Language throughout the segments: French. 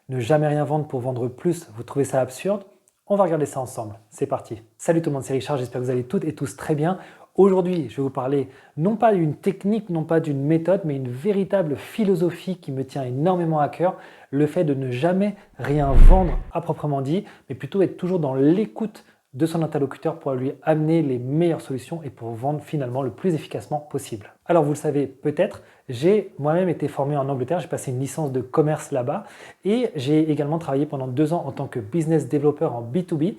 Ne jamais rien vendre pour vendre plus, vous trouvez ça absurde? On va regarder ça ensemble, c'est parti. Salut tout le monde, c'est Richard, j'espère que vous allez toutes et tous très bien. Aujourd'hui, je vais vous parler non pas d'une technique, non pas d'une méthode, mais une véritable philosophie qui me tient énormément à cœur, le fait de ne jamais rien vendre à proprement dit, mais plutôt être toujours dans l'écoute de son interlocuteur pour lui amener les meilleures solutions et pour vendre finalement le plus efficacement possible. Alors vous le savez peut-être, j'ai moi-même été formé en Angleterre, j'ai passé une licence de commerce là-bas et j'ai également travaillé pendant 2 ans en tant que business developer en B2B.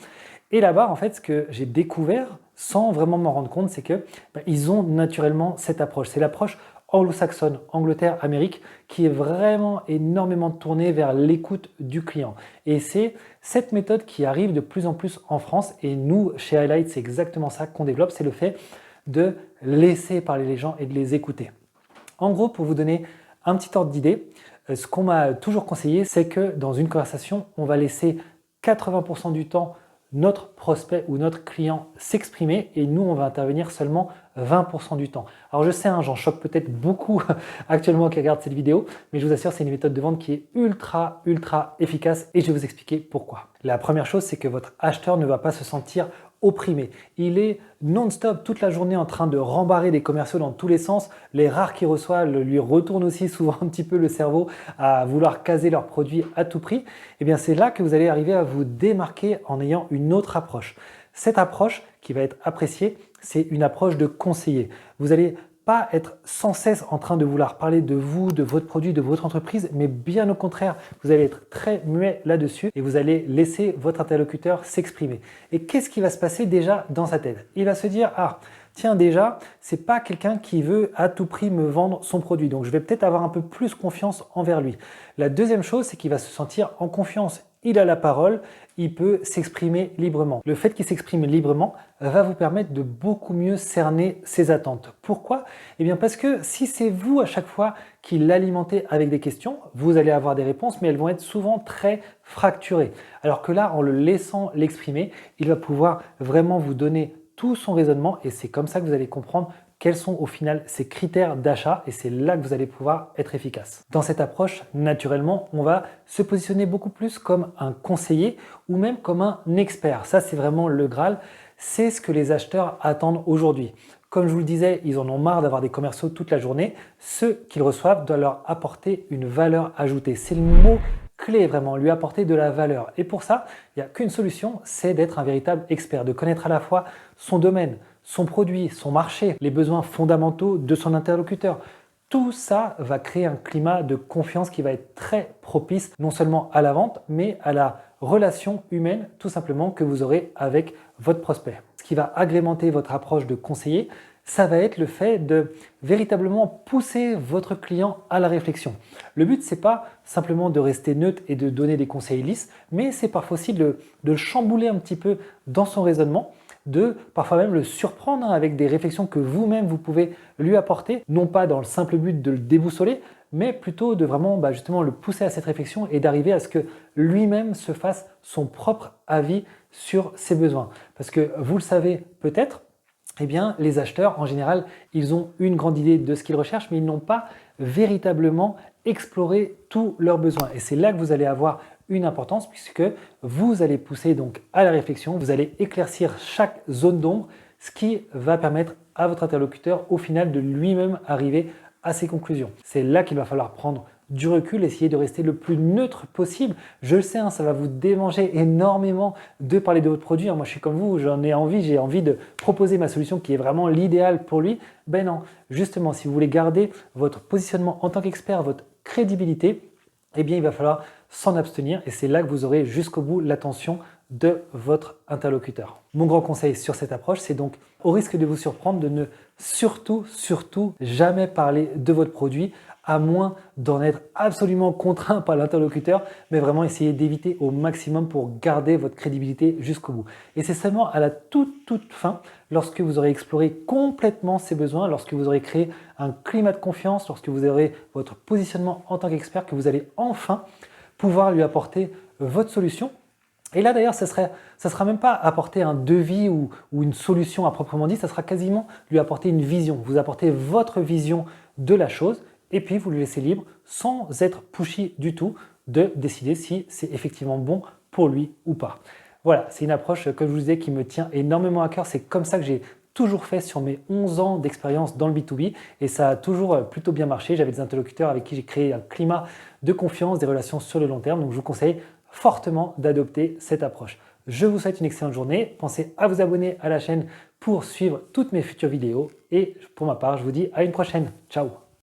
Et là-bas, en fait, ce que j'ai découvert sans vraiment m'en rendre compte, c'est que ils ont naturellement cette approche. C'est l'approche anglo-saxonne, Angleterre, Amérique, qui est vraiment énormément tournée vers l'écoute du client. Et c'est cette méthode qui arrive de plus en plus en France. Et nous, chez Highlight, c'est exactement ça qu'on développe, c'est le fait de laisser parler les gens et de les écouter. En gros, pour vous donner un petit ordre d'idée, ce qu'on m'a toujours conseillé, c'est que dans une conversation, on va laisser 80% du temps notre prospect ou notre client s'exprimer et nous, on va intervenir seulement 20% du temps. Alors je sais, j'en choque peut-être beaucoup actuellement qui regardent cette vidéo, mais je vous assure, c'est une méthode de vente qui est ultra efficace et je vais vous expliquer pourquoi. La première chose, c'est que votre acheteur ne va pas se sentir opprimé. Il est non-stop toute la journée en train de rembarrer des commerciaux dans tous les sens. Les rares qu'il reçoit lui retournent aussi souvent un petit peu le cerveau à vouloir caser leurs produits à tout prix. Et bien c'est là que vous allez arriver à vous démarquer en ayant une autre approche. Cette approche qui va être appréciée, c'est une approche de conseiller. Vous allez pas être sans cesse en train de vouloir parler de vous, de votre produit, de votre entreprise, mais bien au contraire, vous allez être très muet là-dessus et vous allez laisser votre interlocuteur s'exprimer. Et qu'est-ce qui va se passer déjà dans sa tête? Il va se dire, ah, tiens déjà, c'est pas quelqu'un qui veut à tout prix me vendre son produit, donc je vais peut-être avoir un peu plus confiance envers lui. La deuxième chose, c'est qu'il va se sentir en confiance. Il a la parole, il peut s'exprimer librement. Le fait qu'il s'exprime librement va vous permettre de beaucoup mieux cerner ses attentes. Pourquoi? Eh bien parce que si c'est vous à chaque fois qui l'alimentez avec des questions, vous allez avoir des réponses, mais elles vont être souvent très fracturées. Alors que là, en le laissant l'exprimer, il va pouvoir vraiment vous donner tout son raisonnement et c'est comme ça que vous allez comprendre quels sont au final ces critères d'achat et c'est là que vous allez pouvoir être efficace. Dans cette approche, naturellement, on va se positionner beaucoup plus comme un conseiller ou même comme un expert. Ça, c'est vraiment le Graal. C'est ce que les acheteurs attendent aujourd'hui. Comme je vous le disais, ils en ont marre d'avoir des commerciaux toute la journée. Ceux qu'ils reçoivent doivent leur apporter une valeur ajoutée. C'est le mot clé vraiment, lui apporter de la valeur. Et pour ça, il n'y a qu'une solution, c'est d'être un véritable expert, de connaître à la fois son domaine, son produit, son marché, les besoins fondamentaux de son interlocuteur. Tout ça va créer un climat de confiance qui va être très propice non seulement à la vente, mais à la relation humaine tout simplement que vous aurez avec votre prospect. Ce qui va agrémenter votre approche de conseiller, ça va être le fait de véritablement pousser votre client à la réflexion. Le but, c'est pas simplement de rester neutre et de donner des conseils lisses, mais c'est parfois aussi de le chambouler un petit peu dans son raisonnement, de parfois même le surprendre avec des réflexions que vous-même vous pouvez lui apporter, non pas dans le simple but de le déboussoler, mais plutôt de vraiment justement le pousser à cette réflexion et d'arriver à ce que lui-même se fasse son propre avis sur ses besoins. Parce que vous le savez peut-être, eh bien, les acheteurs, en général, ils ont une grande idée de ce qu'ils recherchent, mais ils n'ont pas véritablement exploré tous leurs besoins. Et c'est là que vous allez avoir une importance puisque vous allez pousser donc à la réflexion, vous allez éclaircir chaque zone d'ombre, ce qui va permettre à votre interlocuteur au final de lui-même arriver à ses conclusions. C'est là qu'il va falloir prendre du recul, essayer de rester le plus neutre possible. Je le sais, ça va vous démanger énormément de parler de votre produit. Moi, je suis comme vous, j'ai envie de proposer ma solution qui est vraiment l'idéal pour lui. Ben non, justement, si vous voulez garder votre positionnement en tant qu'expert, votre crédibilité, eh bien, il va falloir s'en abstenir et c'est là que vous aurez jusqu'au bout l'attention de votre interlocuteur. Mon grand conseil sur cette approche, c'est donc, au risque de vous surprendre, de ne surtout jamais parler de votre produit, à moins d'en être absolument contraint par l'interlocuteur, mais vraiment essayer d'éviter au maximum pour garder votre crédibilité jusqu'au bout. Et c'est seulement à la toute fin, lorsque vous aurez exploré complètement ses besoins, lorsque vous aurez créé un climat de confiance, lorsque vous aurez votre positionnement en tant qu'expert, que vous allez enfin pouvoir lui apporter votre solution. Et là d'ailleurs, ça sera même pas apporter un devis ou une solution à proprement dit, ça sera quasiment lui apporter une vision. Vous apportez votre vision de la chose et puis vous le laissez libre sans être pushy du tout de décider si c'est effectivement bon pour lui ou pas. Voilà, c'est une approche, comme je vous disais, qui me tient énormément à cœur. C'est comme ça que j'ai toujours fait sur mes 11 ans d'expérience dans le B2B et ça a toujours plutôt bien marché. J'avais des interlocuteurs avec qui j'ai créé un climat de confiance, des relations sur le long terme. Donc je vous conseille fortement d'adopter cette approche. Je vous souhaite une excellente journée. Pensez à vous abonner à la chaîne pour suivre toutes mes futures vidéos. Et pour ma part, je vous dis à une prochaine. Ciao!